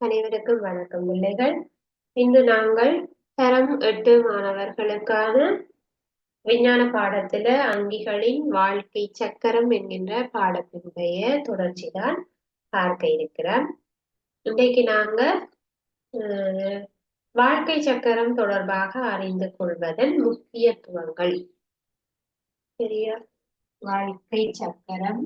அனைவருக்கும் வணக்கம் பிள்ளைகள். இன்று நாங்கள் தரம் 8 மாணவர்களுக்கான விஞ்ஞான பாடத்துல அங்கிகளின் வாழ்க்கை சக்கரம் என்கின்ற பாடத்தினுடைய தொடர்ச்சி தான் பார்க்க இருக்கிறோம். இன்றைக்கு நாங்க வாழ்க்கை சக்கரம் தொடர்பாக அறிந்து கொள்வதன் முக்கியத்துவங்கள். சரியா? வாழ்க்கை சக்கரம்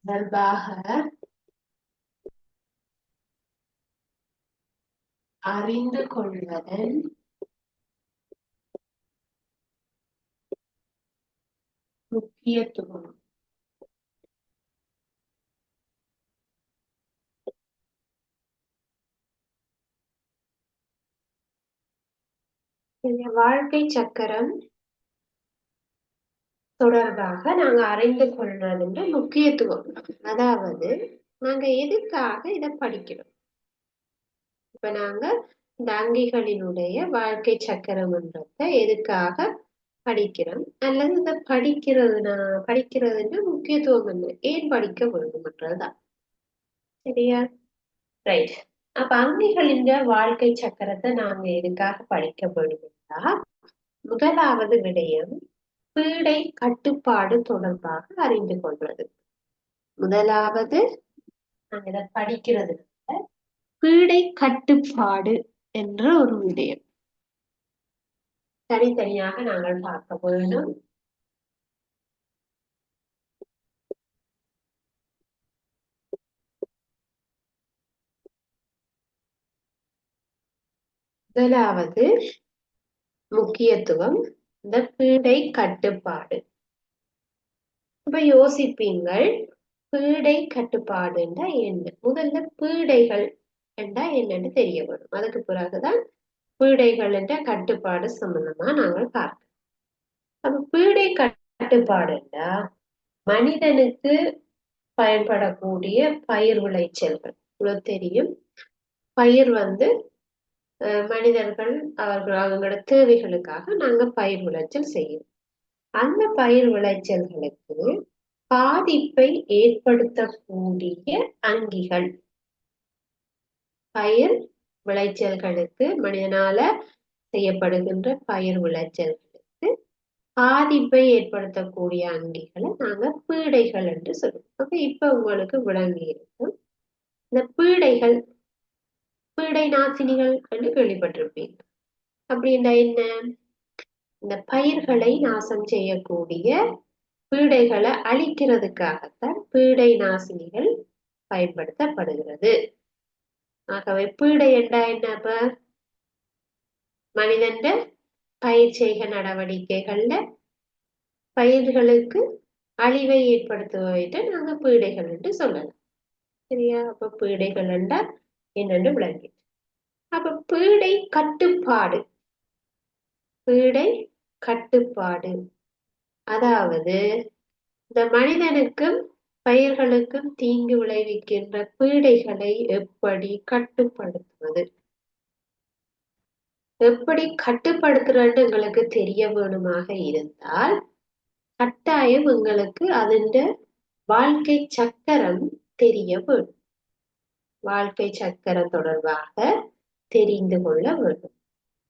தொடர்பாக அறிந்து கொள்வதன் முக்கியத்துவம். வாழ்க்கை சக்கரம் தொடர்பாக நாங்க அறிந்து கொள்றதுன்ற முக்கியத்துவம். அதாவது நாங்க எதுக்காக இதை படிக்கிறோம்? இப்ப நாங்க இந்த அங்கிகளினுடைய வாழ்க்கை சக்கரம்ன்றத எதுக்காக படிக்கிறோம், அல்லது இதை படிக்கிறதுன்ற முக்கியத்துவம் என்ன, ஏன் படிக்க வேண்டும்ன்றதுதான். சரியா? ரைட். அப்ப அங்கிகளின் வாழ்க்கை சக்கரத்தை நாங்க எதுக்காக படிக்க வேண்டும்னா, முதலாவது விடயம் பீடை கட்டுப்பாடு தொடர்பாக அறிந்து கொள்வது. முதலாவது நாங்க இதை படிக்கிறது பீடை கட்டுப்பாடு என்ற ஒரு விடயம் தனித்தனியாக நாங்கள் பார்க்க வேண்டும். முதலாவது முக்கியத்துவம் இந்த பீடை கட்டுப்பாடு. இப்ப யோசிப்பீங்கள், பீடை கட்டுப்பாடு என்றா என்ன? முதல்ல பீடைகள் என்றா என்னன்னு தெரிய வரும். அதுக்கு பிறகுதான் பீடைகள் என்ற கட்டுப்பாடு சம்பந்தமா நாங்கள் பார்க்கிறோம். அப்ப பீடை கட்டுப்பாடு என்றா மனிதனுக்கு பயன்படக்கூடிய பயிர் விளைச்சல்கள். உங்களுக்கு தெரியும், பயிர் மனிதர்கள் அவங்களோட தேவைகளுக்காக நாங்க பயிர் விளைச்சல் செய்யறோம். அந்த பயிர் விளைச்சல்களுக்கு பாதிப்பை ஏற்படுத்தக்கூடிய அங்கிகள், பயிர் விளைச்சல்களுக்கு மனிதனால செய்யப்படுகின்ற பயிர் விளைச்சல்களுக்கு பாதிப்பை ஏற்படுத்தக்கூடிய அங்கிகளை நாங்க பீடைகள் என்று சொல்லுவோம். இப்ப உங்களுக்கு விளங்கி இருக்கும், இந்த பீடைகள், பீடை நாசினிகள் என்று கேள்விப்பட்டிருப்பீங்க. அப்படின்னா என்ன? இந்த பயிர்களை நாசம் செய்யக்கூடிய பீடைகளை அழிக்கிறதுக்காகத்தான் பீடை நாசினிகள் பயன்படுத்தப்படுகிறது. ஆகவே பீடை என்றா என்ன? அப்ப மனிதன் பயிர் செய்க நடவடிக்கைகள்ல பயிர்களுக்கு அழிவை ஏற்படுத்துவதை நாங்க பீடைகள் என்று சொல்லலாம். சரியா? அப்ப பீடைகள் என்றா என்னென்று விளங்கி. அப்ப பீடை கட்டுப்பாடு, பீடை கட்டுப்பாடு அதாவது இந்த மனிதனுக்கும் பயிர்களுக்கும் தீங்கு விளைவிக்கின்ற பீடைகளை எப்படி கட்டுப்படுத்துவது, எப்படி கட்டுப்படுத்துறது எங்களுக்கு தெரிய வேணுமாக இருந்தால் கட்டாயம் எங்களுக்கு அதன் வாழ்க்கை சக்கரம் தெரிய வேண்டும். வாழ்க்கை சக்கரம் தொடர்பாக தெரிந்து கொள்ள வேண்டும்.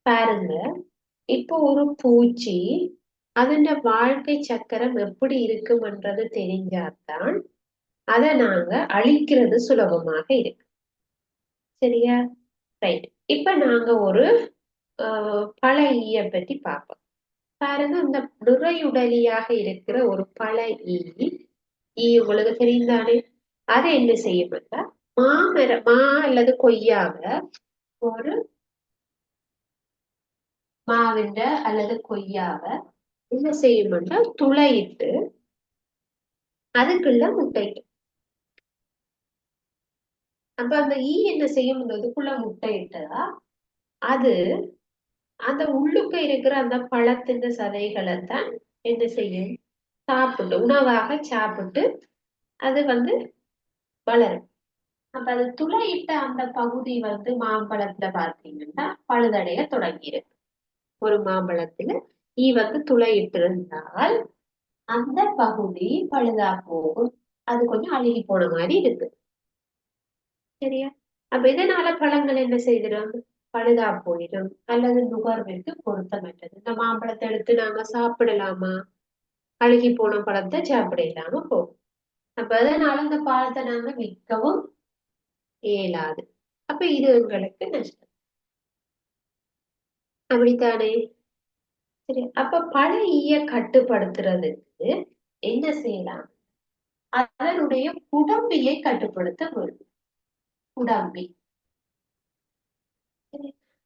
பாருங்க, இப்போ ஒரு பூச்சி அதன் வாழ்க்கை சக்கரம் எப்படி இருக்கும்ன்றது தெரிஞ்சாதான் அதை நாங்க அழிக்கிறது சுலபமாக இருக்கு. சரியா? ரைட். இப்ப நாங்க ஒரு பழ ஈய பற்றி பார்ப்போம். பாருங்க, இந்த நுரையுடலியாக இருக்கிற ஒரு பழ ஈ உங்களுக்கு தெரிந்தானே, அதை என்ன செய்யும்னா மா அல்லது கொய்யாவை ஒரு மாவிண்ட அல்லது கொய்யாவை என்ன செய்யும்னா துளையிட்டு அதுக்குள்ள முட்டைட்டு. அப்ப அந்த ஈ என்ன செய்யும்? அதுக்குள்ள முட்டையிட்டதா அது அந்த உள்ளுக்க இருக்கிற அந்த பழத்தின் சதைகளைத்தான் என்ன செய்யும், சாப்பிட்டு உணவாக சாப்பிட்டு அது வளரும். அப்ப அது துளையிட்ட அந்த பகுதி மாம்பழத்துல பார்த்தீங்கன்னா பழுதடைய தொடங்கியிருக்கு. ஒரு மாம்பழத்துல ஈ துளையிட்டு இருந்தால் அந்த பகுதி பழுதா போகும். அது கொஞ்சம் அழுகி போன மாதிரி இருக்கு. சரியா? அப்ப இதனால பழங்கள் என்ன செய்திடும், பழுதா போயிடும் அல்லது நுகர்வுக்கு பொருத்தமற்றது. இந்த மாம்பழத்தை எடுத்து நாங்க சாப்பிடலாமா? அழுகி போன பழத்தை சாப்பிட இல்லாம போகும். அப்ப அதனால இந்த பழத்தை நாங்க விற்கவும் இயலாது. அப்ப இது எங்களுக்கு நஷ்டம். அப்படித்தானே? சரி, அப்ப பழ ஈய கட்டுப்படுத்துறதுக்கு என்ன செய்யலாம்? அதனுடைய குடம்பியை கட்டுப்படுத்த வேண்டும். குடம்பி,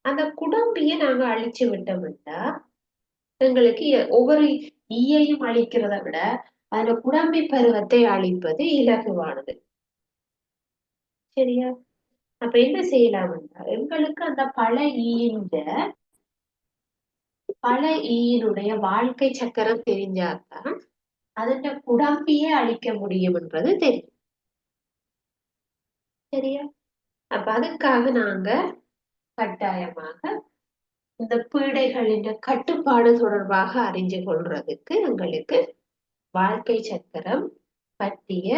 அந்த குடம்பியை நாங்க அழிச்சு விட்டோம்னா எங்களுக்கு ஒவ்வொரு ஈயையும் அழிக்கிறத விட அந்த குடம்பி பருவத்தை அழிப்பது இலகுவானது. சரியா? அப்ப என்ன செய்யலாம்னா எங்களுக்கு அந்த பல ஈயினுடைய வாழ்க்கை சக்கரம் தெரிஞ்சாதான் அதன் குடம்பியே அழிக்க முடியும் என்றது தெரியும். சரியா? அப்ப அதுக்காக நாங்க கட்டாயமாக இந்த பீடைகளின் கட்டுப்பாடு தொடர்பாக அறிஞ்சு கொள்றதுக்கு எங்களுக்கு வாழ்க்கை சக்கரம் பற்றிய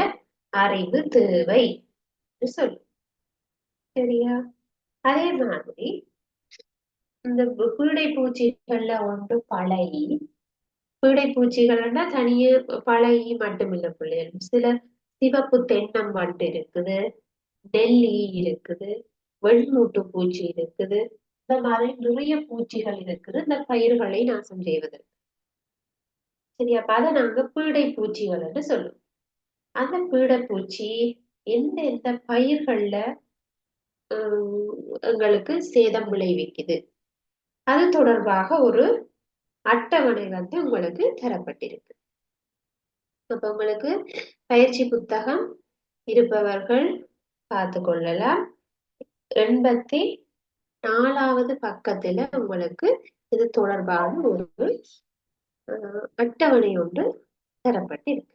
அறிவு தேவை சொல்லு. சரியா? அதே மாதிரி இந்த பீடை பூச்சிகள்ல ஒன்று பழகி, பீடை பூச்சிகள்னா தனியே பழகி மட்டுமில்ல பிள்ளைகள், சில சிவப்பு தென்னம்பட்டு இருக்குது, நெல்லி இருக்குது, வெண்மூட்டு பூச்சி இருக்குது. இந்த மாதிரி நிறைய பூச்சிகள் இருக்குது இந்த பயிர்களை நாசம் செய்வதற்கு. சரி, அப்ப அதை நாங்க பீடை பூச்சிகள் என்று சொல்லுவோம். அந்த பீடை பூச்சி எந்த எந்த பயிர்கள்ல எங்களுக்கு சேதம் விளைவிக்குது அது தொடர்பாக ஒரு அட்டவணை உங்களுக்கு தரப்பட்டிருக்கு. அப்ப உங்களுக்கு பயிற்சி புத்தகம் இருப்பவர்கள் பார்த்து கொள்ளலாம். 84வது பக்கத்துல உங்களுக்கு இது தொடர்பான ஒரு அட்டவணை ஒன்று தரப்பட்டிருக்கு.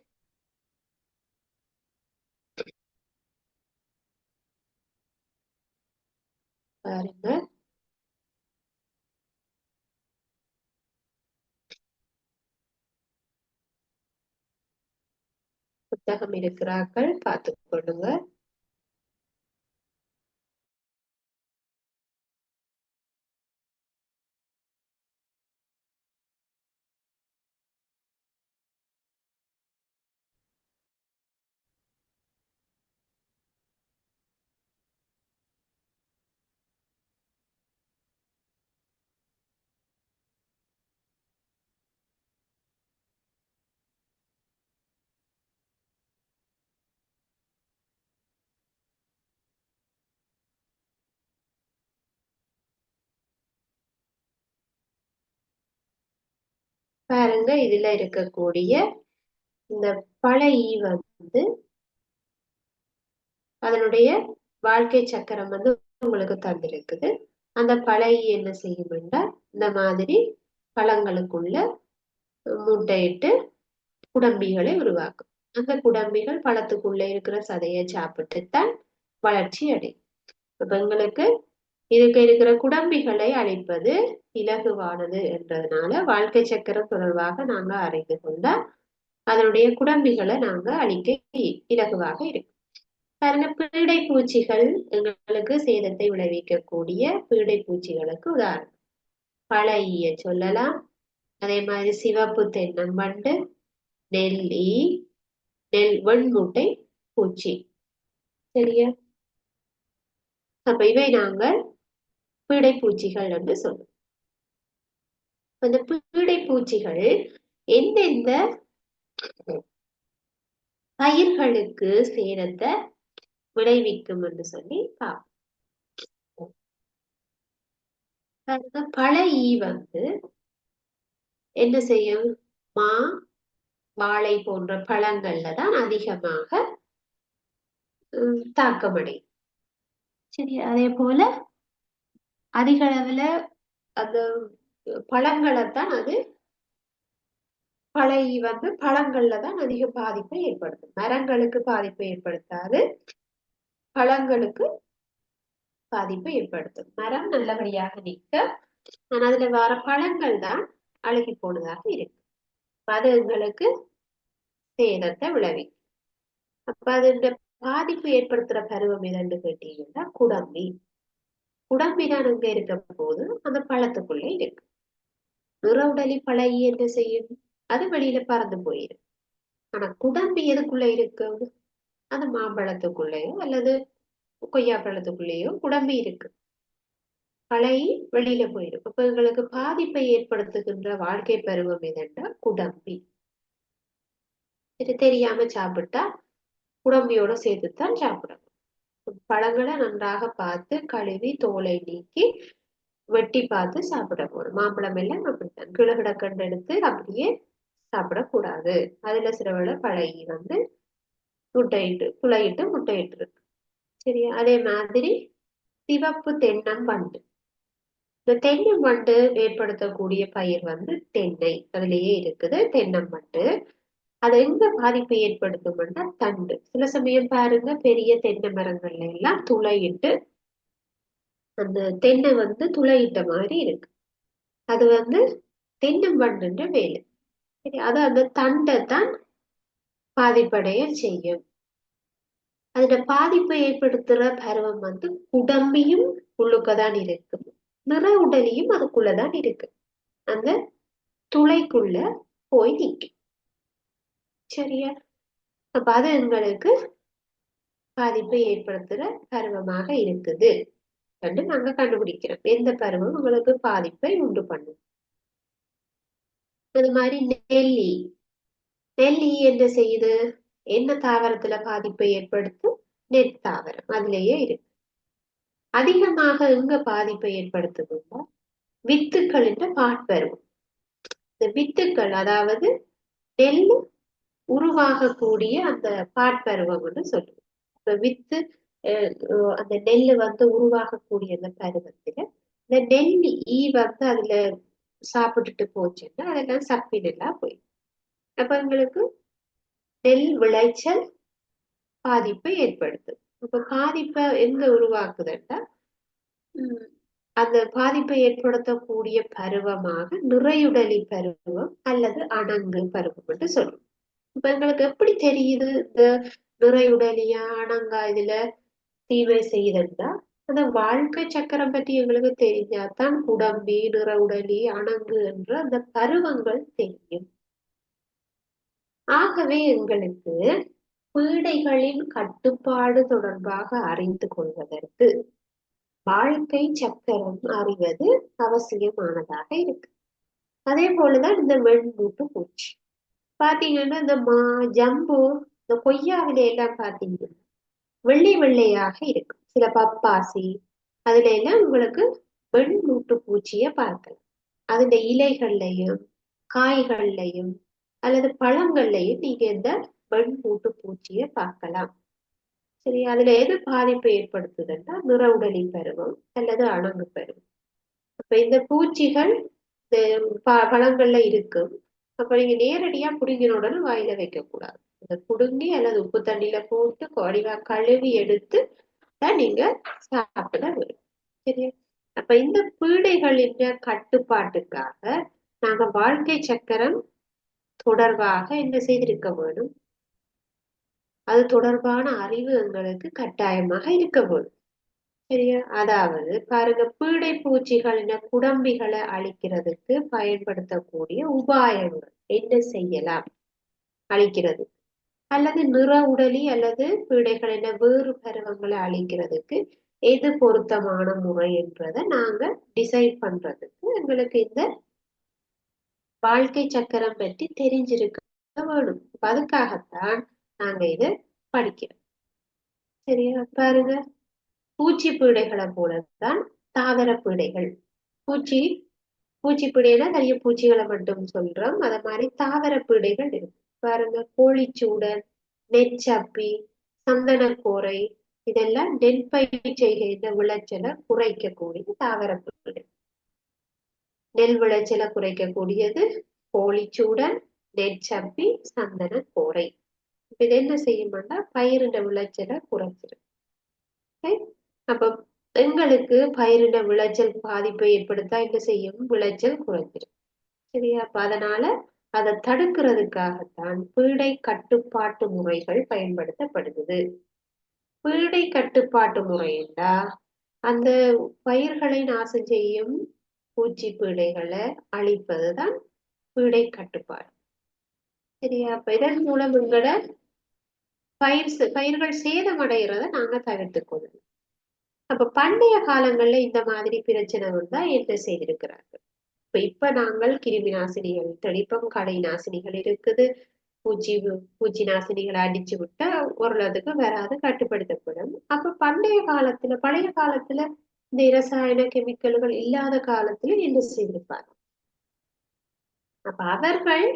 பாருங்க. புத்தகம் இருக்கிறார்கள், பார்த்துக் கொள்ளுங்க. பாருங்க, இதுல இருக்கக்கூடிய இந்த பழைய அதனுடைய வாழ்க்கை சக்கரம் உங்களுக்கு தந்திருக்குது. அந்த பழைய என்ன செய்யும்னா இந்த மாதிரி பழங்களுக்குள்ள மூட்டையிட்டு குடம்பிகளை உருவாக்கும். அந்த குடம்பிகள் பழத்துக்குள்ள இருக்கிற சதையை சாப்பிட்டுத்தான் வளர்ச்சி அடையும். இப்ப எங்களுக்கு இதுக்கு இருக்கிற குடம்பிகளை அழிப்பது இலகுவானது என்றதுனால வாழ்க்கை சக்கரம் தொடர்பாக நாங்க அறிந்து கொண்டா அதனுடைய குடம்பிகளை நாங்க அழிக்க இலகுவாக இருக்கும். பாருங்க, பீடை பூச்சிகள் எங்களுக்கு சேதத்தை விளைவிக்கக்கூடிய பீடை பூச்சிகளுக்கு உதாரணம் பழைய சொல்லலாம். அதே மாதிரி சிவப்பு தென்னம்பண்டு, நெல்லி, வெண்முட்டை பூச்சி. சரியா? அப்ப இவை நாங்கள் பீடை பூச்சிகள் என்று சொல்லுவோம். அந்த பீடை பூச்சிகள் எந்தெந்த பயிர்களுக்கு சேதத்தை விளைவிக்கும் என்று சொல்லி பார்ப்போம். பழைய என்ன செய்யும், மா, வாழை போன்ற பழங்கள்ல தான் அதிகமாக தாக்கமடையும். சரி, அதே போல அதிக அளவுல அந்த பழங்களைத்தான் அது பழை பழங்கள்ல தான் அதிக பாதிப்பை ஏற்படுத்தும். மரங்களுக்கு பாதிப்பை ஏற்படுத்தாது, பழங்களுக்கு பாதிப்பை ஏற்படுத்தும். மரம் நல்லபடியாக நிற்க, ஆனா அதுல வர பழங்கள் தான் அழுகி போனதாக இருக்கு. அது எங்களுக்கு சேதத்தை விளைவிக்கும். அப்ப அது இந்த பாதிப்பு ஏற்படுத்துற பருவம் எதுன்னு கேட்டீங்கன்னா குடம்பி. குடம்பி தான் அங்க இருக்க போது அந்த பழத்துக்குள்ள இருக்கு. நிறவுடலி பழகி என்ன செய்யும்? அது வெளியில பறந்து போயிடும். ஆனா குடம்பி எதுக்குள்ள இருக்கு? அது மாம்பழத்துக்குள்ளேயோ அல்லது கொய்யா பழத்துக்குள்ளேயோ குடம்பி இருக்கு. பழகி வெளியில போயிடும். அப்ப எங்களுக்கு பாதிப்பை ஏற்படுத்துகின்ற வாழ்க்கை பருவம் எதுன்னா குடம்பி. இது தெரியாம சாப்பிட்டா குடம்பியோட சேர்த்துத்தான் சாப்பிடணும். பழங்களை நன்றாக பார்த்து கழுவி தோலை நீக்கி வெட்டி பார்த்து சாப்பிட போறோம். மாம்பழம் எல்லாம் அப்படித்தான் கிழகிட கண்டு எடுத்து அப்படியே சாப்பிடக்கூடாது. அதுல சில வேளை பழகி முட்டையிட்டு துளையிட்டு முட்டையிட்டு இருக்கு. சரியா? அதே மாதிரி சிவப்பு தென்னம்பண்டு. இந்த தென்னம்பண்டு ஏற்படுத்தக்கூடிய பயிர் தென்னை. அதுலயே இருக்குது தென்னம்பண்டு. அது எங்க பாதிப்பை ஏற்படுத்தும்னா தண்டு. சில சமயம் பாருங்க பெரிய தென்னை மரங்கள்ல எல்லாம் துளையிட்டு அந்த தென்னை துளையிட்ட மாதிரி இருக்கு. அது தென்னம்பண்டுன்ற வேலை. சரி, அது அந்த தண்டை தான் பாதிப்படைய செய்யும். அதுல பாதிப்பை ஏற்படுத்துற பருவம் குடம்பியும் உள்ளுக்கதான் இருக்கு, நிற உடலியும் அதுக்குள்ளதான் இருக்கு. அந்த துளைக்குள்ள போய் நிற்கும். சரியா? அப்ப அது எங்களுக்கு பாதிப்பை ஏற்படுத்துற பருவமாக இருக்குது என்று நாங்க கண்டுபிடிக்கிறோம். எந்த பருவம் உங்களுக்கு பாதிப்பை உண்டு பண்ணும். அது மாதிரி நெல்லி. நெல்லி என்ன செய்யுது? என்ன தாவரத்துல பாதிப்பை ஏற்படுத்தும்? நெல் தாவரம். அதுலயே இருக்கு. அதிகமாக எங்க பாதிப்பை ஏற்படுத்துதுன்னா வித்துக்கள் என்ற பாட்பருவம். இந்த வித்துக்கள் அதாவது நெல் உருவாகக்கூடிய அந்த பாட்பருவம்னு சொல்லுவோம். இப்ப வித்து அந்த நெல் உருவாகக்கூடிய அந்த பருவத்துல இந்த நெல் ஈ அதுல சாப்பிட்டுட்டு போச்சுன்னா அதெல்லாம் சப்பினெல்லாம் போயிடும். அப்ப எங்களுக்கு நெல் விளைச்சல் பாதிப்பை ஏற்படுத்தும். அப்ப பாதிப்பை எங்க உருவாக்குதுன்னா அந்த பாதிப்பை ஏற்படுத்தக்கூடிய பருவமாக நிறையுடலி பருவம் அல்லது அணங்கு பருவம் என்று சொல்லுவோம். இப்ப எங்களுக்கு எப்படி தெரியுது இந்த நிறையுடலியா அணங்கா இதுல தீமை செய்யுதுன்னா அந்த வாழ்க்கை சக்கரம் பற்றி எங்களுக்கு தெரிஞ்சாதான் குடம்பி நிறையுடலி அணங்கு என்ற அந்த பருவங்கள் தெரியும். ஆகவே எங்களுக்கு பீடைகளின் கட்டுப்பாடு தொடர்பாக அறிந்து கொள்வதற்கு வாழ்க்கை சக்கரம் அறிவது அவசியமானதாக இருக்கு. அதே போலதான் இந்த வெண்மூட்டு பூச்சி. பாத்தீங்கன்னா இந்த ஜம்பு இந்த கொய்யாவில எல்லாம் பாத்தீங்கன்னா வெள்ளை வெள்ளையாக இருக்கும். சில பப்பாசி அதுல எல்லாம் உங்களுக்கு வெண்மூட்டு பூச்சிய பார்க்கலாம். அதுல இலைகள்லையும் காய்கள்லையும் அல்லது பழங்கள்லையும் நீங்க இந்த வெண்மூட்டு பூச்சிய பார்க்கலாம். சரி, அதுல எது பாதிப்பை ஏற்படுத்துதுன்னா நிறவுடலி பருவம் அல்லது அணங்கு பருவம். அப்ப இந்த பூச்சிகள் பழங்கள்ல இருக்கும். அப்ப நீங்க நேரடியா புடுங்கின உடனே வாயில வைக்க கூடாது. அதை புடுங்கி அல்லது உப்பு தண்ணியில போட்டு வடிவா கழுவி எடுத்து தான் நீங்க சாப்பிட வரும். சரியா? அப்ப இந்த பீடைகளின் கட்டுப்பாட்டுக்காக நாங்க வாழ்க்கை சக்கரம் தொடர்பாக என்ன செய்திருக்க வேணும்? அது தொடர்பான அறிவு எங்களுக்கு கட்டாயமாக இருக்க வேணும். சரியா? அதாவது பாருங்க, பீடை பூச்சிகளின குடம்பிகளை அழிக்கிறதுக்கு பயன்படுத்தக்கூடிய உபாயங்கள் என்ன செய்யலாம் அழிக்கிறது, அல்லது நிற உடலி அல்லது பீடைகளின வேறு பருவங்களை அழிக்கிறதுக்கு எது பொருத்தமான முறை என்றதை நாங்க டிசைட் பண்றதுக்கு எங்களுக்கு இந்த வாழ்க்கை சக்கரம் பற்றி தெரிஞ்சிருக்க வேணும். அதுக்காகத்தான் நாங்க இதை படிக்கிறோம். சரியா? பாருங்க, பூச்சி பீடைகளை போலதான் தாவர பீடைகள். பூச்சி பீடைனா நிறைய பூச்சிகளை மட்டும் சொல்றோம். அத மாதிரி தாவர பீடைகள் இருக்கு. பாருங்க, கோழிச்சூடல், நெச்சப்பி, சந்தனக்கோரை இதெல்லாம் நெற்பயிர் செய்கின்ற விளைச்சலை குறைக்கக்கூடிய தாவர பீடை. நெல் விளைச்சலை குறைக்கக்கூடியது கோழிச்சூடன், நெற்சப்பி, சந்தன கோரை. இது என்ன செய்யும்னா பயிரிட விளைச்சலை குறைச்சிடும். அப்ப எங்களுக்கு பயிரிட விளைச்சல் பாதிப்பை ஏற்படுத்தா என்ன செய்யும்? விளைச்சல் குறைஞ்சிடும். சரியா? அப்ப அதனால அதை தடுக்கிறதுக்காகத்தான் பீடை கட்டுப்பாட்டு முறைகள் பயன்படுத்தப்படுகிறது. பீடை கட்டுப்பாட்டு முறை என்றா அந்த பயிர்களை நாசம் செய்யும் பூச்சி பீடைகளை அழிப்பதுதான் பீடை கட்டுப்பாடு. சரியா? அப்ப இதன் மூலம் எங்களோட பயிர்கள் சேதமடைகிறத நாங்க தவிர்த்துக்கொள்ளணும். அப்ப பண்டைய காலங்கள்ல இந்த மாதிரி பிரச்சனை வந்தா என்ன செய்திருக்கிறார்கள்? இப்ப நாங்கள் கிருமி நாசினிகள் தெளிப்போம், களை நாசினிகள் இருக்குது, பூச்சி நாசினிகளை அடிச்சு விட்டா ஓரளவுக்கு வராது, கட்டுப்படுத்தப்படும். அப்ப பண்டைய காலத்துல பழைய காலத்துல இந்த இரசாயன கெமிக்கல்கள் இல்லாத காலத்துல என்ன செய்திருப்பாங்க? அப்ப அவர்கள்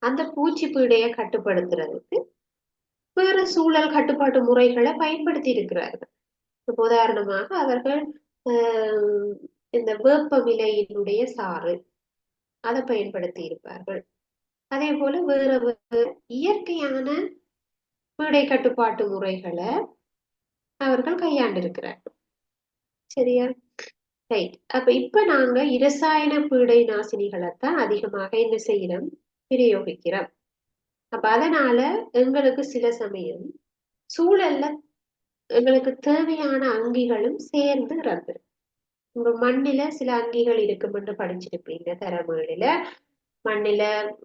அந்த பூச்சி பீடையை கட்டுப்படுத்துறதுக்கு வேறு சூழல் கட்டுப்பாட்டு முறைகளை பயன்படுத்தி இருக்கிறார்கள். உதாரணமாக அவர்கள் இந்த வேப்பமிலையினுடைய சாறு அதை பயன்படுத்தி இருப்பார்கள். அதே போல வேறு இயற்கையான பீடை கட்டுப்பாட்டு முறைகளை அவர்கள் கையாண்டிருக்கிறார்கள். சரியா? ரைட். அப்ப இப்ப நாங்க இரசாயன பீடை நாசினிகளைத்தான் அதிகமாக என்ன செய்யறோம்? பிரயோகிக்கிறோம். அப்ப அதனால எங்களுக்கு சில சமயம் சூழல்ல எங்களுக்கு தேவையான அங்கிகளும் சேர்ந்து இறந்துடும். உங்க மண்ணில சில அங்கிகள் இருக்கும் என்று படிச்சிருப்பீங்க தரமகளில. மண்ணில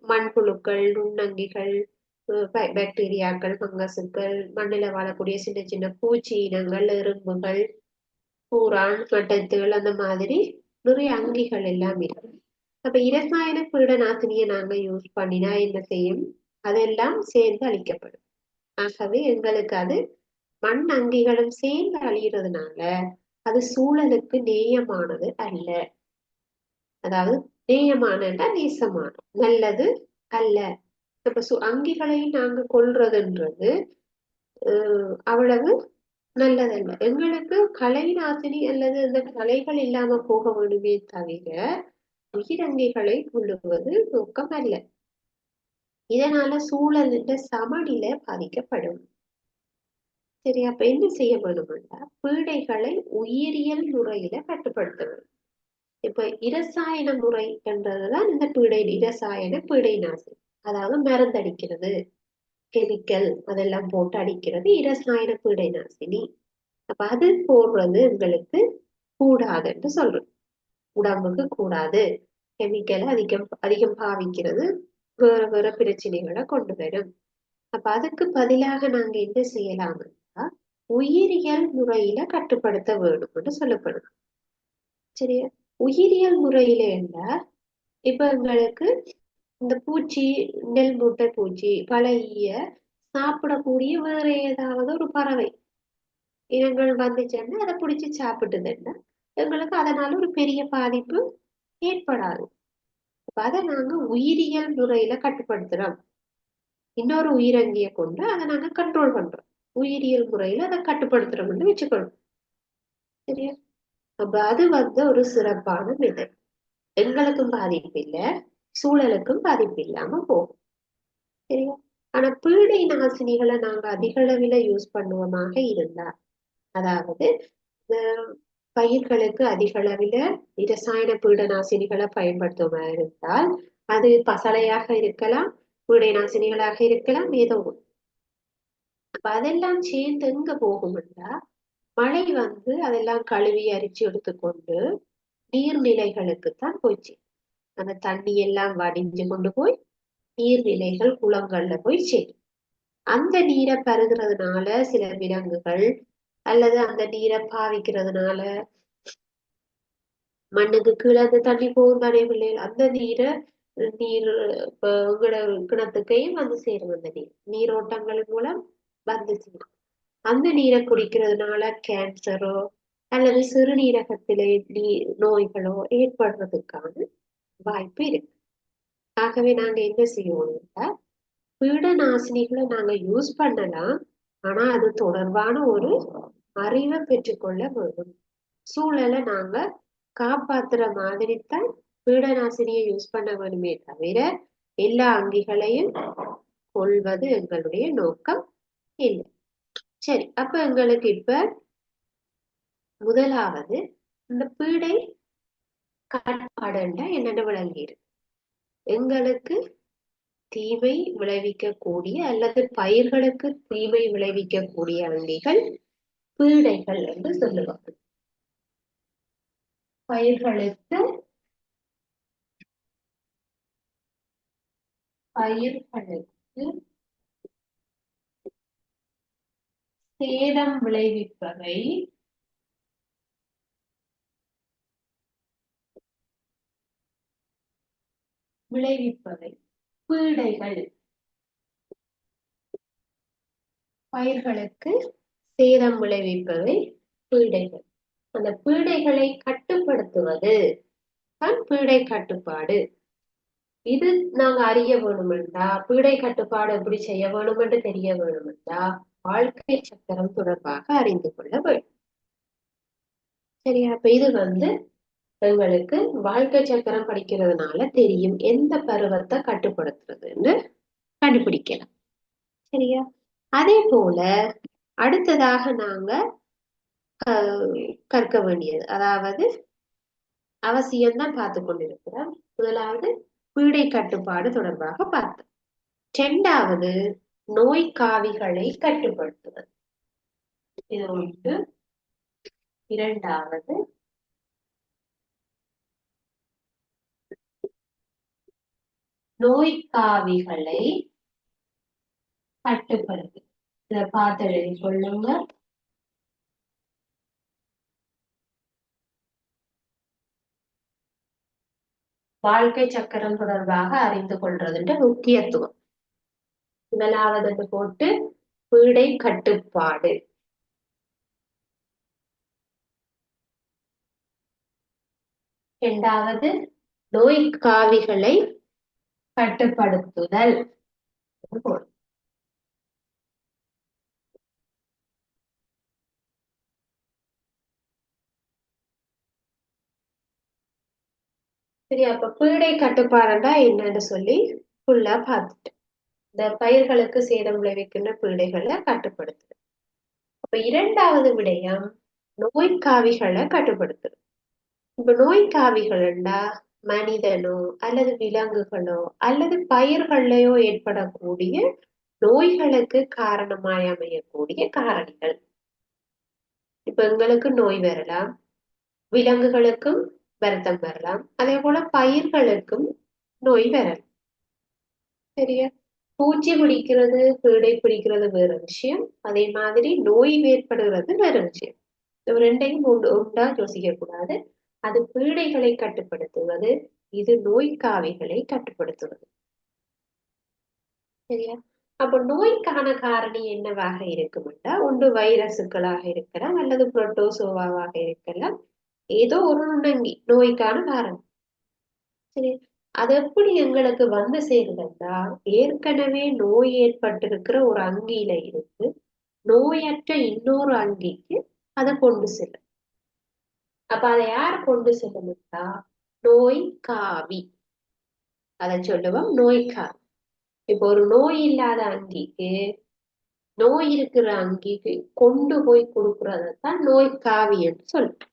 மண்புழுக்கள், நுண்ணங்கிகள், பாக்டீரியாக்கள், பங்கசுக்கள், மண்ணில வாழக்கூடிய சின்ன சின்ன பூச்சி இனங்கள், எறும்புகள், பூரான், மட்டத்துகள், அந்த மாதிரி நிறைய அங்கிகள் எல்லாம் இருக்கு. அப்ப இரசாயன பீடநாசினியை நாங்க யூஸ் பண்ணினா என்ன செய்யும்? அதெல்லாம் சேர்ந்து அழிக்கப்படும். ஆகவே எங்களுக்கு அது மண் அங்கிகளும் சேர்ந்து அழிகிறதுனால அது சூழலுக்கு நேயமானது அல்ல. அதாவது நேயமானண்டா நேசமான, நல்லது அல்ல. இப்ப அங்கிகளை நாங்க கொள்றதுன்றது அவ்வளவு நல்லதல்ல. எங்களுக்கு கலை நாசினி அல்லது இந்த கலைகள் இல்லாம போக வேண்டுமே தவிர உயிரங்கிகளை கொள்ளுவது நோக்கம் அல்ல. இதனால சூழலின் சமநிலை பாதிக்கப்படும். சரி, அப்ப என்ன செய்ய வேணும்னா பீடைகளை உயிரியல் முறையில கட்டுப்படுத்த வேண்டும். இப்ப இரசாயன முறை என்றதுதான் இந்த இரசாயன பீடை நாசினி. அதாவது மருந்தடிக்கிறது, கெமிக்கல் அதெல்லாம் போட்டு அடிக்கிறது இரசாயன பீடை நாசினி. அப்ப அது போடுறது எங்களுக்கு கூடாது என்று சொல்றோம். உடம்புக்கு கூடாது. கெமிக்கல் அதிகம் பாவிக்கிறது வேற வேற பிரச்சனைகளை கொண்டு வரும். அப்ப அதுக்கு பதிலாக நாங்க என்ன செய்யலாம்னா உயிரியல் முறையில கட்டுப்படுத்த வேணும்னு சொல்லப்படுது. சரியா? உயிரியல் முறையில என்ன? இப்ப எங்களுக்கு இந்த பூச்சி, நெல் மூட்டை பூச்சி, பழைய சாப்பிடக்கூடிய வேற ஏதாவது ஒரு பறவை இனங்கள் வந்துச்சுன்னா அதை பிடிச்சி சாப்பிட்டுதுன்னா எங்களுக்கு அதனால ஒரு பெரிய பாதிப்பு ஏற்படாது. அதை நாங்க உயிரியல் முறையில கட்டுப்படுத்துறோம். இன்னொரு உயிரங்கிய கொண்டு அதை நாங்க கண்ட்ரோல் பண்றோம். உயிரியல் முறையில அதை கட்டுப்படுத்துறோம்னு வச்சுக்கணும். சரியா? அப்ப அது ஒரு சிறப்பான மெத்தட். எங்களுக்கும் பாதிப்பு இல்லை, சூழலுக்கும் பாதிப்பு இல்லாம போகும். சரியா? ஆனா பீடை நாசினிகளை நாங்க அதிக அளவில யூஸ் பண்ணுவோமாக இருந்தா, அதாவது பயிர்களுக்கு அதிக அளவில இரசாயன பீட நாசினிகளை பயன்படுத்துவதாக இருந்தால் அது பசலையாக இருக்கலாம், பீடை நாசினிகளாக இருக்கலாம், ஏதோ. அப்ப அதெல்லாம் சேர்ந்து எங்க போகும்னா மழை அதெல்லாம் கழுவி அரிச்சு எடுத்துக்கொண்டு நீர்நிலைகளுக்குத்தான் போச்சு. அந்த தண்ணி எல்லாம் வடிஞ்சு கொண்டு போய் நீர்நிலைகள், குளங்கள்ல போய் சேரும். அந்த நீரை பருகிறதுனால சில விலங்குகள் அல்லது அந்த நீரை பாவிக்கிறதுனால மண்ணுக்கு கீழே அந்த தண்ணி போகும் தானே பிள்ளைகள். அந்த நீர் உங்களோட கிணத்துக்கையும் சேரும். அந்த நீரோட்டங்கள் மூலம் சேரும். அந்த நீரை குடிக்கிறதுனால கேன்சரோ அல்லது சிறுநீரகத்திலே நோய்களோ ஏற்படுறதுக்கான வாய்ப்பு இருக்கு. ஆகவே நாங்க என்ன செய்வோம்னா பீடநாசினிகளை நாங்க யூஸ் பண்ணலாம், ஆனா அது தொடர்பான ஒரு அறிவை பெற்றுக்கொள்ள வேண்டும். சூழலை நாங்க காப்பாத்துற மாதிரி தான் பீடநாசினியை யூஸ் பண்ண வேணுமே தவிர எல்லா அங்கிகளையும் கொள்வது எங்களுடைய நோக்கம் இல்லை. சரி, அப்ப எங்களுக்கு இப்ப முதலாவது இந்த பீடை கட்டுப்பாடுண்டா என்னென்ன விளங்கியிருக்கு. எங்களுக்கு தீமை விளைவிக்கக்கூடிய அல்லது பயிர்களுக்கு தீமை விளைவிக்கக்கூடிய அங்கிகள் பீடைகள் என்று சொல்லுவாங்க. பயிர்களுக்கு சேதம் விளைவிப்பவை பீடைகள். பயிர்களுக்கு சேதம் விளைவிப்பவை பீடைகள். அந்த பீடைகளை கட்டுப்படுத்துவது தான் பீடை கட்டுப்பாடு. இது நாங்க அறிய வேணுமென்றா, பீடை கட்டுப்பாடு எப்படி செய்ய வேணும் என்று தெரிய வேணுமென்றா வாழ்க்கை சக்கரம் தொடர்பாக அறிந்து கொள்ள வேண்டும். சரியா? அப்ப இது எங்களுக்கு வாழ்க்கை சக்கரம் படிக்கிறதுனால தெரியும் எந்த பருவத்தை கட்டுப்படுத்துறதுன்னு கண்டுபிடிக்கலாம். சரியா? அதே போல அடுத்ததாக நாங்க கற்க வேண்டியது, அதாவது அவசியம்தான் பார்த்து கொண்டிருக்கிறோம். முதலாவது பீடை கட்டுப்பாடு தொடர்பாக பார்த்தோம். இரண்டாவது நோய் காவிகளை கட்டுப்படுத்துவது. இது ஒன்று. இரண்டாவது நோய் காவிகளை கட்டுப்படுத்து. இதை பார்த்து எழுதி சொல்லுங்க. வாழ்க்கை சக்கரம் தொடர்பாக அறிந்து கொள்றதுன்ற முக்கியத்துவம். முதலாவது போட்டு பீடை கட்டுப்பாடு. இரண்டாவது நோய் காவிகளை கட்டுப்படுத்துதல். சரி, அப்ப பீடை கட்டுப்பாடுண்டா என்னன்னு சொல்லி ஃபுல்லா பார்த்துட்டேன். இந்த பயிர்களுக்கு சேதம் விளைவிக்கின்ற பீடைகளை கட்டுப்படுத்துது. அப்ப இரண்டாவது விடயம் நோய்க்காவிகளை கட்டுப்படுத்துது. இப்ப நோய்க்காவிகள்டா மனிதனோ அல்லது விலங்குகளோ அல்லது பயிர்களையோ ஏற்படக்கூடிய நோய்களுக்கு காரணமாய் அமையக்கூடிய காரணிகள். இப்ப எங்களுக்கு நோய் வரலாம், விலங்குகளுக்கும் வருத்தம் வரலாம், அதே போல பயிர்களுக்கும் நோய் வரலாம். சரியா? பூச்சி பிடிக்கிறது, பீடை பிடிக்கிறது வேற விஷயம். அதே மாதிரி நோய் ஏற்படுகிறது வேற விஷயம். ரெண்டையும் உண்டா யோசிக்க கூடாது. அது பீடைகளை கட்டுப்படுத்துவது, இது நோய்க்காவிகளை கட்டுப்படுத்துவது. சரியா? அப்ப நோய்க்கான காரணி என்னவாக இருக்குமென்றா, ஒன்று வைரசுகளாக இருக்கலாம் அல்லது புரோட்டோசோவாவாக இருக்கலாம். ஏதோ ஒரு நுண்ணங்கி நோய்க்கான காரணம். சரி, அது எப்படி எங்களுக்கு சேருதுன்னா, ஏற்கனவே நோய் ஏற்பட்டிருக்கிற ஒரு அங்கியில இருந்து நோயற்ற இன்னொரு அங்கிக்கு அதை கொண்டு செல்லும். அப்ப அதை யார் கொண்டு செல்லும்னா நோய் காவி. அதை சொல்லுவோம் நோய்க்காவி. இப்ப ஒரு நோய் இல்லாத அங்கிக்கு நோய் இருக்கிற அங்கிக்கு கொண்டு போய் கொடுக்கறதான் நோய்க்காவி என்று சொல்றோம்.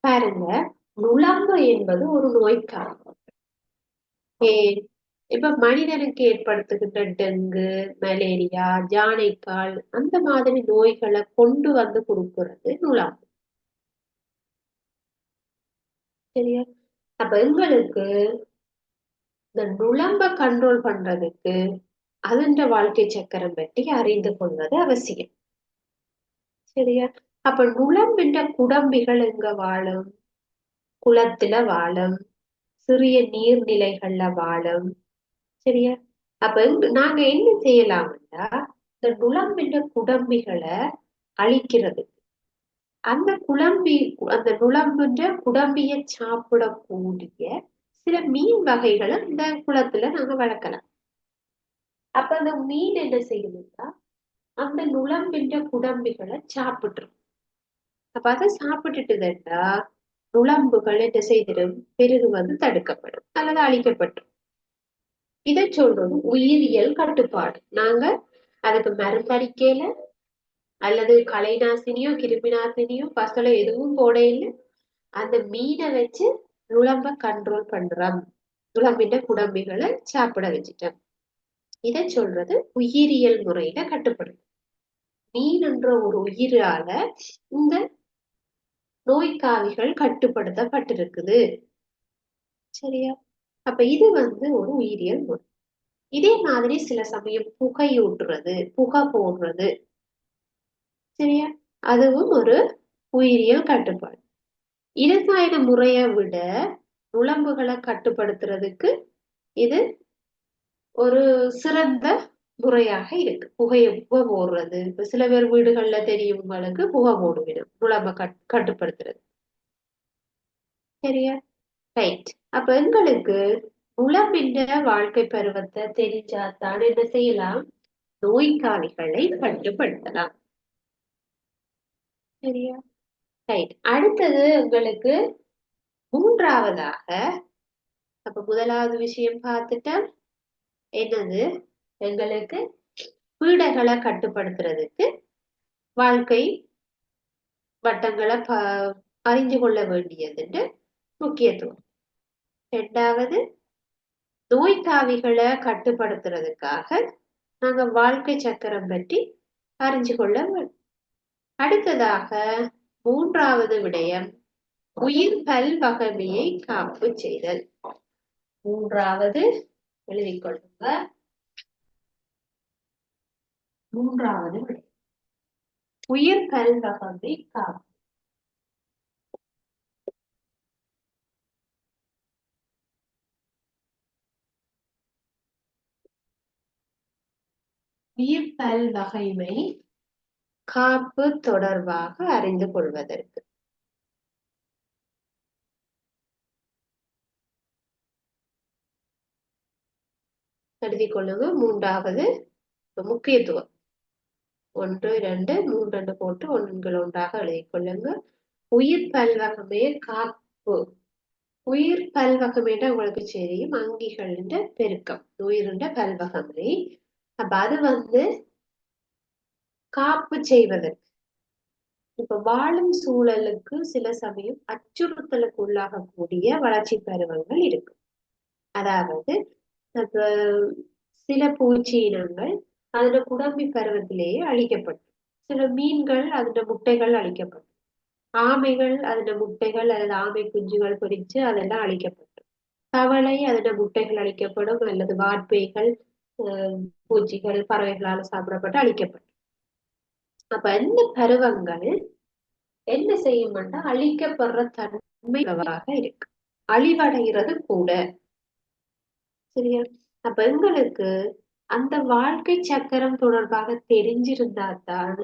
பாருங்க, நுளம்பு என்பது ஒரு நோய்க்காவி. இப்ப மனிதனுக்கு ஏற்படுத்துகின்ற டெங்கு, மலேரியா, ஜானைக்கால் அந்த மாதிரி நோய்களை கொண்டு கொடுக்கிறது நுளம்பு. சரியா? அப்ப எங்களுக்கு இந்த நுளம்ப கண்ட்ரோல் பண்றதுக்கு அதன் வாழ்க்கை சக்கரம் பற்றி அறிந்து கொள்வது அவசியம். சரியா? அப்ப நுளம்பின்ற குடம்பிகள் எங்க வாழும்? குளத்துல வாழும், சிறிய நீர்நிலைகள்ல வாழும். சரியா? அப்ப நாங்க என்ன செய்யலாம்னா, இந்த நுளம்பின்ற குடம்பிகளை அழிக்கிறது, அந்த நுளம்புன்ற குடம்பிய சாப்பிடக்கூடிய சில மீன் வகைகளை இந்த குளத்துல நாங்க வளர்க்கலாம். அப்ப அந்த மீன் என்ன செய்யணும்னா அந்த நுளம்பின்ற குடம்பிகளை சாப்பிட்டுரும். அப்ப அதை சாப்பிட்டுட்டுதா நுளம்புகள் என்ன செய்திடும், பெருகுவது தடுக்கப்படும் அல்லது அழிக்கப்படும். இதை சொல்றது உயிரியல் கட்டுப்பாடு. நாங்க அதுக்கு மருந்தடிக்கையில அல்லது கலைநாசினியோ கிருமி நாசினியோ பசலை எதுவும் போட இல்லை. அந்த மீனை வச்சு நுளம்ப கண்ட்ரோல் பண்றோம், நுளம்பின குடம்பிகளை சாப்பிட வச்சுட்டோம். இதை சொல்றது உயிரியல் முறையில கட்டுப்படுது. மீன் என்ற ஒரு உயிரால இந்த நோய்க்காவிகள் கட்டுப்படுத்தப்பட்டிருக்குது. சரியா? அப்ப இது ஒரு உயிரியல் முறை. இதே மாதிரி சில சமயம் புகையூட்டுறது, புகை போடுறது, சரியா, அதுவும் ஒரு உயிரியல் கட்டுப்பாடு. இரசாயன முறையை விட நுளம்புகளை கட்டுப்படுத்துறதுக்கு இது ஒரு சிறந்த முறையாக இருக்கு. புகையை போடுறது, இப்ப சில பேர் வீடுகள்ல தெரியும் உங்களுக்கு, புகை போடுவிடும் நுளம்ப கட்டுப்படுத்துறது. சரியா? ரைட். அப்ப எங்களுக்கு நுளம்பின் வாழ்க்கை பருவத்தை தெரிஞ்சாதான் என்ன செய்யலாம், நோய்க்காலிகளை கட்டுப்படுத்தலாம். சரியா? ரைட். அடுத்தது உங்களுக்கு மூன்றாவதாக, அப்ப முதலாவது விஷயம் பார்த்துட்டா என்னது, எங்களுக்கு பீடைகளை கட்டுப்படுத்துறதுக்கு வாழ்க்கை வட்டங்களை அறிஞ்சு கொள்ள வேண்டியதுன்னு முக்கியத்துவம். இரண்டாவது, நோய்க்காவிகளை கட்டுப்படுத்துறதுக்காக நாங்க வாழ்க்கை சக்கரம் பற்றி அறிஞ்சு கொள்ள வேண்டும். அடுத்ததாக மூன்றாவது விடயம், உயிர் பல்வகைமையை காப்பு செய்தல். மூன்றாவது எழுதிக்கொள்ளுங்க. மூன்றாவது விடயம் உயிர் பல்வகைமை காப்பு. உயிர் பல்வகைமை காப்பு தொடர்பாக அறிந்து கொள்வதற்கு எழுதி கொள்ளுங்க. மூன்றாவது முக்கியத்துவம் 1 2 3 போட்டு ஒன்றாக எழுதி கொள்ளுங்க. உயிர் பல்வகைமையை காப்பு. உயிர் பல்வகைமைன்னா உங்களுக்கு தெரியும், அங்கிகளின் பெருக்கம் உயிரின்ற பல்வகைமை. அப்ப அது காப்பு செய்வதற்கு, இப்ப வாழும் சூழலுக்கு சில சமயம் அச்சுறுத்தலுக்கு உள்ளாகக்கூடிய வளர்ச்சி பருவங்கள் இருக்கு. அதாவது சில பூச்சி இனங்கள் அதோட குடம்பி பருவத்திலேயே அழிக்கப்படும். சில மீன்கள் அதோட முட்டைகள் அழிக்கப்படும். ஆமைகள் அதோட முட்டைகள் அல்லது ஆமை குஞ்சுகள் பொரிச்சு அதெல்லாம் அழிக்கப்படும். தவளை அதோட முட்டைகள் அழிக்கப்படும், அல்லது வார்ப்பைகள் பூச்சிகள் பறவைகளால் சாப்பிடப்பட்டு அழிக்கப்படும். அப்ப இந்த பருவங்கள் என்ன செய்யும்னா அழிக்கப்படுற தன்மையாக இருக்கு, அழிவடைகிறது கூட. சரியா? அப்ப எங்களுக்கு அந்த வாழ்க்கை சக்கரம் தொடர்பாக தெரிஞ்சிருந்தாதான்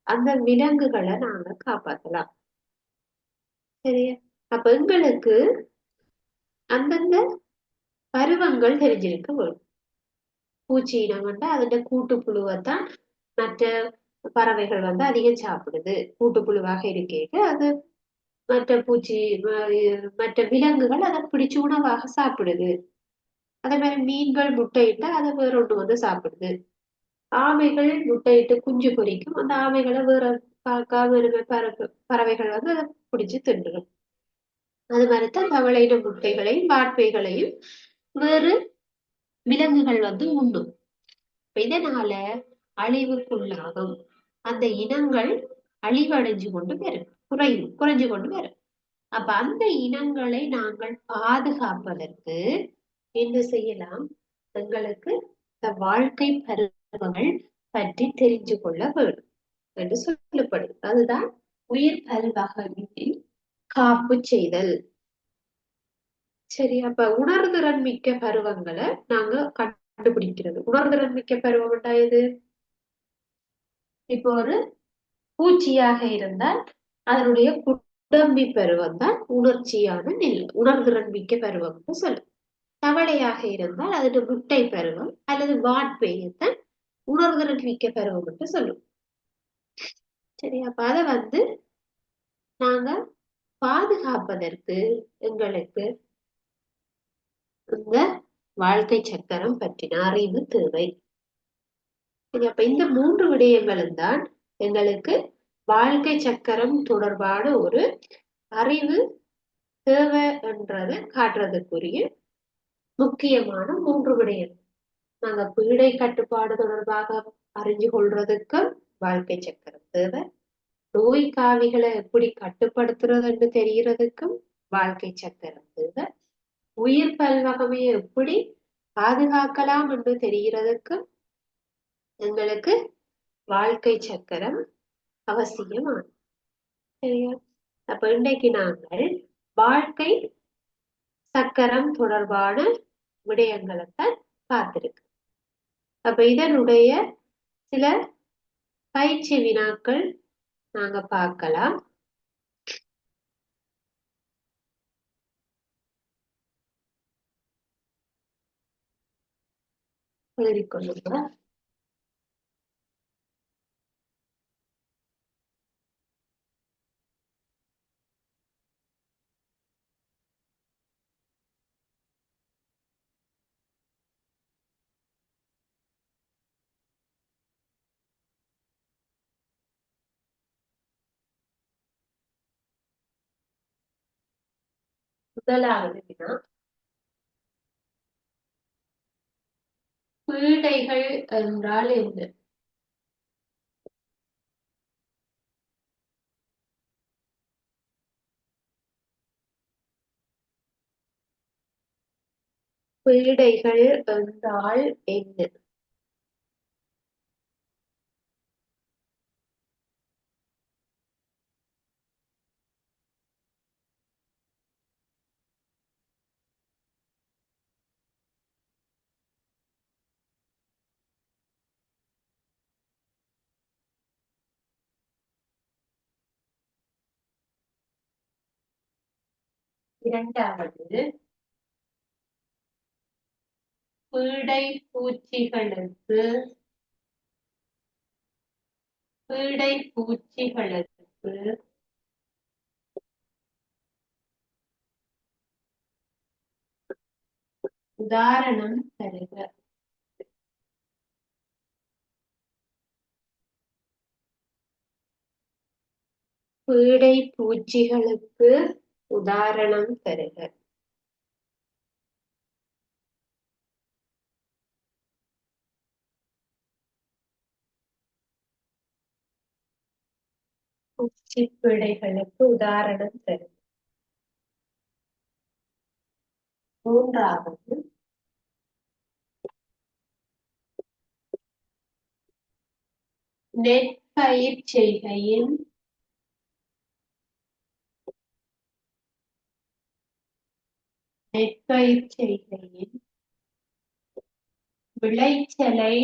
அந்த விலங்குகளை நாங்க காப்பாத்தலாம். சரியா? அப்ப எங்களுக்கு அந்தந்த பருவங்கள் தெரிஞ்சிருக்க வேணும். பூச்சி இனம் அதோட கூட்டுப்புழுவைத்தான் மற்ற பறவைகள் அதிகம் சாப்பிடுது. கூட்டுப்புழுவாக இருக்கேங்க அது மற்ற பூச்சி மற்ற விலங்குகள் அதை பிடிச்சு உணவாக சாப்பிடுது. அதே மாதிரி மீன்கள் முட்டையிட்டா அதை வேற ஒண்ணு சாப்பிடுது. ஆமைகள் முட்டையிட்டு குஞ்சு பொரிக்கும், அந்த ஆமைகளை வேற காக்கா பறவைகள் அதை பிடிச்சு தின்றுடும். அது மாதிரிதான் தவளையின முட்டைகளையும் வார்ப்பைகளையும் வேறு விலங்குகள் உண்ணும். இதனால அழிவுக்குள்ளாகும் அந்த இனங்கள் அழிவடைஞ்சு கொண்டு வரும், குறைஞ்சு கொண்டு வரும். அப்ப அந்த இனங்களை நாங்கள் பாதுகாப்பதற்கு என்ன செய்யலாம், எங்களுக்கு இந்த வாழ்க்கை பருவங்கள் பற்றி தெரிஞ்சு கொள்ள வேண்டும் என்று சொல்லப்படுது. அதுதான் உயிர் பல்வகைமையின் காப்பு செய்தல். சரி, அப்ப உணர்திறன் மிக்க பருவங்களை நாங்க கண்டுபிடிக்கிறது. உணர்திறன் மிக்க பருவம் எது? இப்போ ஒரு பூச்சியாக இருந்தால் அதனுடைய குடம்பி பருவம் தான் உணர்ச்சியான நிலை, உணர்திறன் மிக்க பருவம் சொல்லும். தவளையாக இருந்தால் அதோட முட்டை பருவம் அல்லது வாட்பேயத்தான் உணர்திறன் மிக்க பருவம் என்று சொல்லும். சரி, அப்ப அதை நாங்க பாதுகாப்பதற்கு எங்களுக்கு இந்த வாழ்க்கை சக்கரம் பற்றின அறிவு தேவை. அப்ப இந்த 3 விடயங்களும் தான் எங்களுக்கு வாழ்க்கை சக்கரம் தொடர்பான ஒரு அறிவு தேவை என்றதை காட்டுறதுக்குரிய முக்கியமான 3 விடயம். நாங்க பீடை கட்டுப்பாடு தொடர்பாக அறிஞ்சு கொள்றதுக்கு வாழ்க்கை சக்கரம் தேவை. நோய் காவிகளை எப்படி கட்டுப்படுத்துறதுன்னு தெரியறதுக்கும் வாழ்க்கை சக்கரம் தேவை. உயிர் பல்வகைமையை எப்படி பாதுகாக்கலாம் என்று தெரிகிறதுக்கும் எங்களுக்கு வாழ்க்கை சக்கரம் அவசியமானது. சரியா? அப்ப இன்றைக்கு நாங்கள் வாழ்க்கை சக்கரம் தொடர்பான விடயங்களைத்தான் பார்த்திருக்கு. அப்ப இதனுடைய சில பயிற்சி வினாக்கள் நாங்க பார்க்கலாம். எழுதிக்கொள்ளுங்க. முதலாவது வினா, பீடைகள் என்றால் என்ன? பீடைகள் என்றால் என்ன? இரண்டாவது, பீடை பூச்சிகளுக்கு உதாரணம் தருக. பீடை பூச்சிகளுக்கு உதாரணம் தருக. பூச்சி பீடைகளுக்கு உதாரணம் தருக. மூன்றாவது, நெற்பயிர்ச்செய்கையின் விளைச்சலை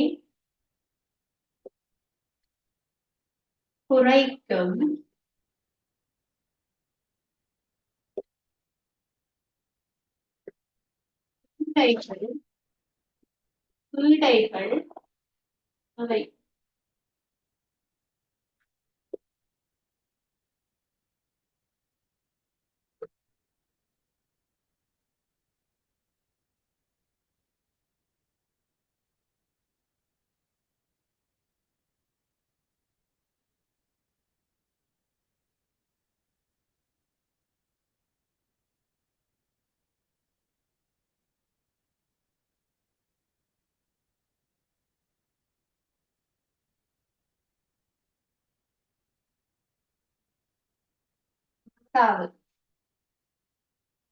குறைக்கும் பீடைகள் அவை.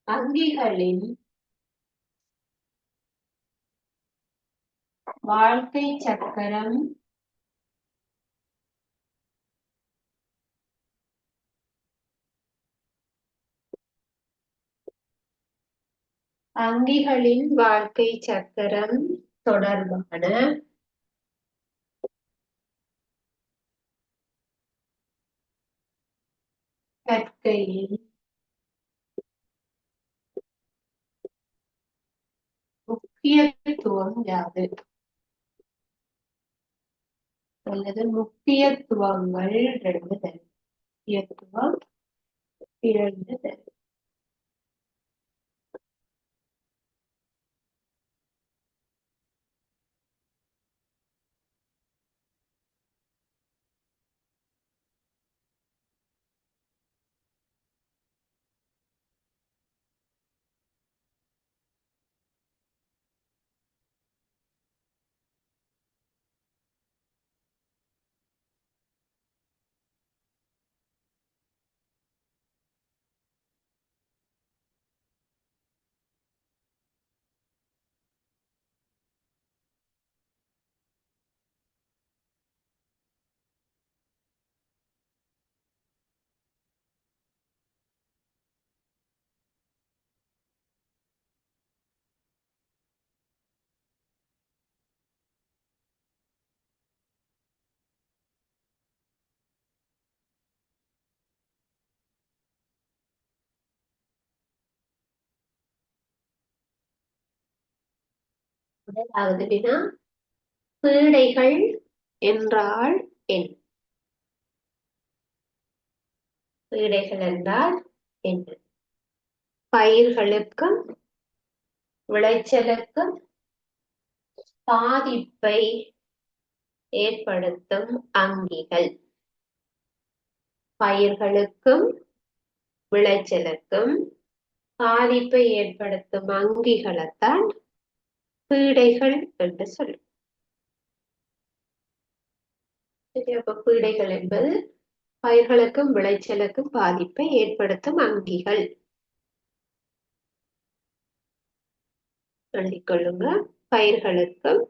அங்கிகளின் வாழ்க்கை சக்கரம் தொடர்பான கற்கையின் முக்கியத்துவம் யாது? அல்லது முக்கியத்துவங்கள் 2 முக்கியத்துவம் 2 தரும். முதலாவது வினா, பீடைகள் என்றால் என்ன? பீடைகள் என்றால் என்ன? பயிர்களுக்கும் விளைச்சலுக்கும் பாதிப்பை ஏற்படுத்தும் அங்கிகள். பயிர்களுக்கும் விளைச்சலுக்கும் பாதிப்பை ஏற்படுத்தும் அங்கிகளைத்தான் பீடைகள் என்று சொல்லும். சரி, அப்ப பீடைகள் என்பது பயிர்களுக்கும் விளைச்சலுக்கும் பாதிப்பை ஏற்படுத்தும் அங்கிகள். எழுதிக் கொள்ளுங்க. பயிர்களுக்கும்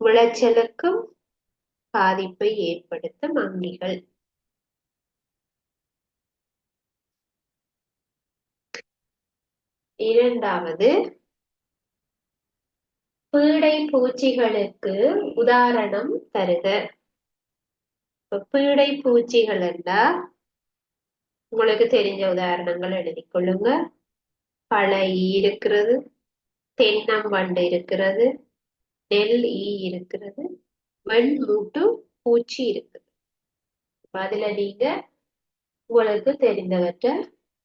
விளைச்சலுக்கும் பாதிப்பை ஏற்படுத்தும் அங்கிகள். இரண்டாவது, பீடை பூச்சிகளுக்கு உதாரணம் தருக. பீடை பூச்சிகள் என்றால் உங்களுக்கு தெரிஞ்ச உதாரணங்கள் எழுதிக் கொள்ளுங்க. பழ ஈ இருக்கிறது, தென்னம்பண்டு இருக்கிறது, நெல் ஈ இருக்கிறது, வெண்மூட்டு பூச்சி இருக்குது. அதுல நீங்க உங்களுக்கு தெரிந்தவற்றை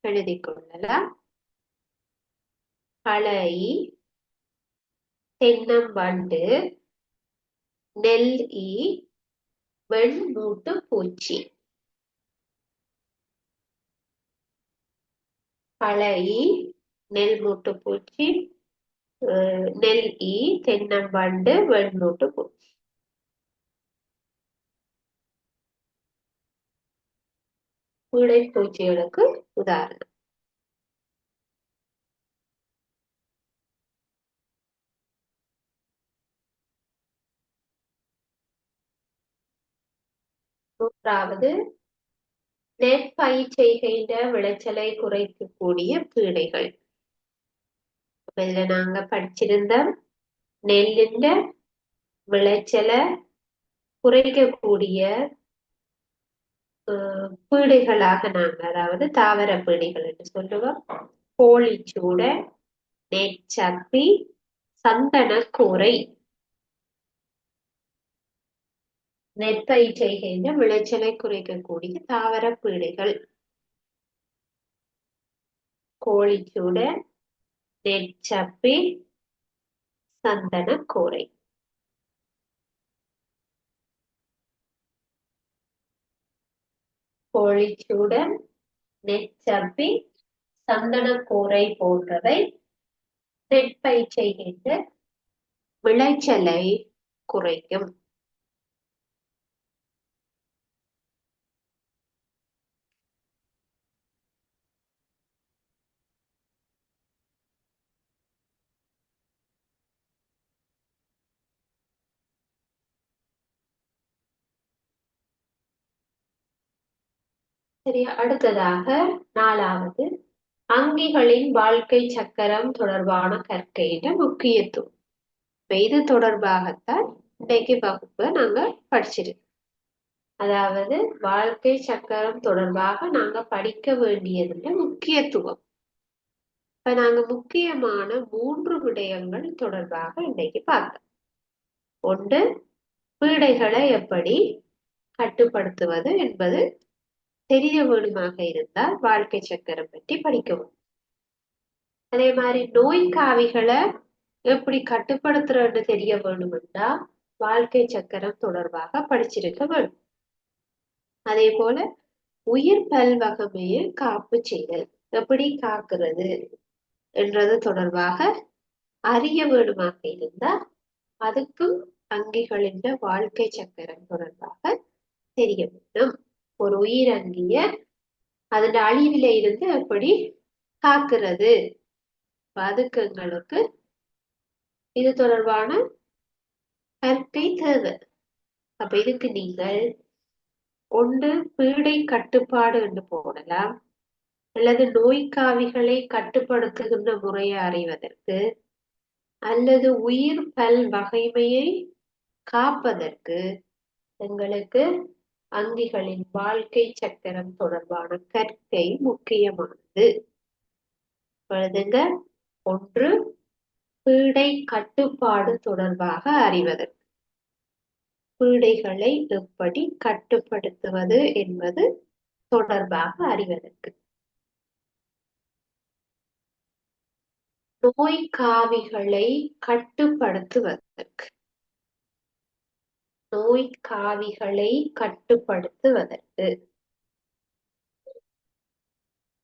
எழுதிக் கொள்ளலாம். பழ ஈ, தென்னம்பண்டு, நெல் ஈ, வெண்மூட்டு பூச்சி. பழ ஈ, நெல் மூட்டு பூச்சி, நெல் ஈ, தென்னம்பண்டு, வெண்மூட்டு பூச்சி. பீடை பூச்சிகளுக்கு உதாரணம். மூன்றாவது, நெற்பயிர் செய்கின்ற விளைச்சலை குறைக்கக்கூடிய பீடைகள். இதுல நாங்க படிச்சிருந்த நெல்லின் விளைச்சலை குறைக்கக்கூடிய பீடைகளாக நாங்க, அதாவது தாவர பீடைகள் என்று சொல்லுவோம். கோழிச்சூட, நெற்சப்பி, சந்தனக்கூரை. நெற்பயிர் செய்கின்ற விளைச்சலை குறைக்கக்கூடிய தாவர பீடைகள். கோழிச்சூட, நெற்சப்பி, சந்தனக்கூரை. கோழிச்சூடன், நெற்சப்பி, சந்தனக்கூரை போன்றவை நெற்பயிர் செய்கின்ற விளைச்சலை குறைக்கும். சரி, அடுத்ததாக 4வது, அங்கிகளின் வாழ்க்கை சக்கரம் தொடர்பான கற்கையின் முக்கியத்துவம். இது தொடர்பாகத்தான் இன்றைக்கு வகுப்பு நாங்க படிச்சிருக்கோம். அதாவது வாழ்க்கை சக்கரம் தொடர்பாக நாங்க படிக்க வேண்டியதுல முக்கியத்துவம். இப்ப நாங்க முக்கியமான 3 விடயங்கள் தொடர்பாக இன்றைக்கு பார்த்தோம். ஒன்று, பீடைகளை எப்படி கட்டுப்படுத்துவது என்பது தெரிய வேணுமாக இருந்தால் வாழ்க்கை சக்கரம் பற்றி படிக்கவும். அதே மாதிரி நோய்க்காவிகளை எப்படி கட்டுப்படுத்துறன்னு தெரிய வேணும்னா வாழ்க்கை சக்கரம் தொடர்பாக படிச்சிருக்க வேண்டும். அதே போல உயிர் பல்வகமையை காப்பு செய்தல் எப்படி காக்கிறது என்றது தொடர்பாக அறிய வேணுமாக இருந்தா அதுக்கும் அங்கிகளின் வாழ்க்கை சக்கரம் தொடர்பாக தெரிய வேண்டும். ஒரு உயிரங்கிய அதன் அழிவில இருந்து எப்படி காக்கிறது அதுக்கு எங்களுக்கு இது தொடர்பான கற்கை தேவை. அப்ப இதுக்கு நீங்கள் ஒன்று பீடை கட்டுப்பாடு என்று போடலாம், அல்லது நோய்க்காவிகளை கட்டுப்படுத்துகின்ற முறையை அறிவதற்கு, அல்லது உயிர் பல் வகைமையை காப்பதற்கு எங்களுக்கு அங்கிகளின் வாழ்க்கை சக்கரம் தொடர்பான கற்கை முக்கியமானது. எழுதுங்க. ஒன்று பீடை கட்டுப்பாடு தொடர்பாக அறிவதற்கு, பீடைகளை எப்படி கட்டுப்படுத்துவது என்பது தொடர்பாக அறிவதற்கு. நோய்க்காவிகளை கட்டுப்படுத்துவதற்கு, நோய்க்காவிகளை கட்டுப்படுத்துவதற்கு,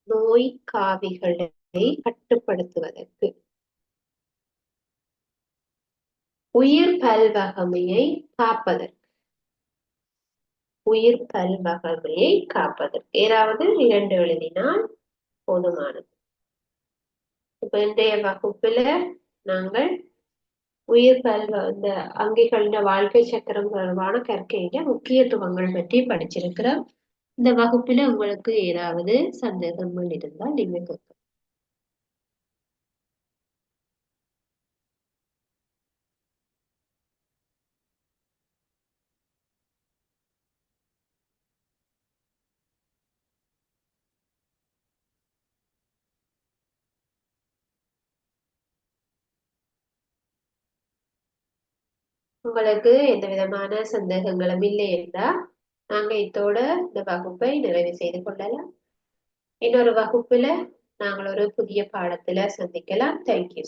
நோய்க்காவிகளை கட்டுப்படுத்துவதற்கு, உயிர் பல்வகமையை காப்பதற்கு, உயிர் பல்வகமையை காப்பதற்கு. ஏதாவது இரண்டு எழுதினால் போதுமானது. இப்ப இன்றைய வகுப்புல நாங்கள் உயிர் இந்த அங்கிகளின் வாழ்க்கை சக்கரம் தொடர்பான கற்கையில முக்கியத்துவங்கள் பற்றி படிச்சிருக்கிறோம். இந்த வகுப்புல உங்களுக்கு ஏதாவது சந்தேகங்கள் இருந்தால் நீங்க கேட்கலாம். உங்களுக்கு எந்த விதமான சந்தேகங்களும் இல்லை என்றால் நாங்க இதோட இந்த வகுப்பை நிறைவு செய்து கொள்ளலாம். இன்னொரு வகுப்புல நாங்கள் ஒரு புதிய பாடத்துல சந்திக்கலாம். தேங்க்யூ.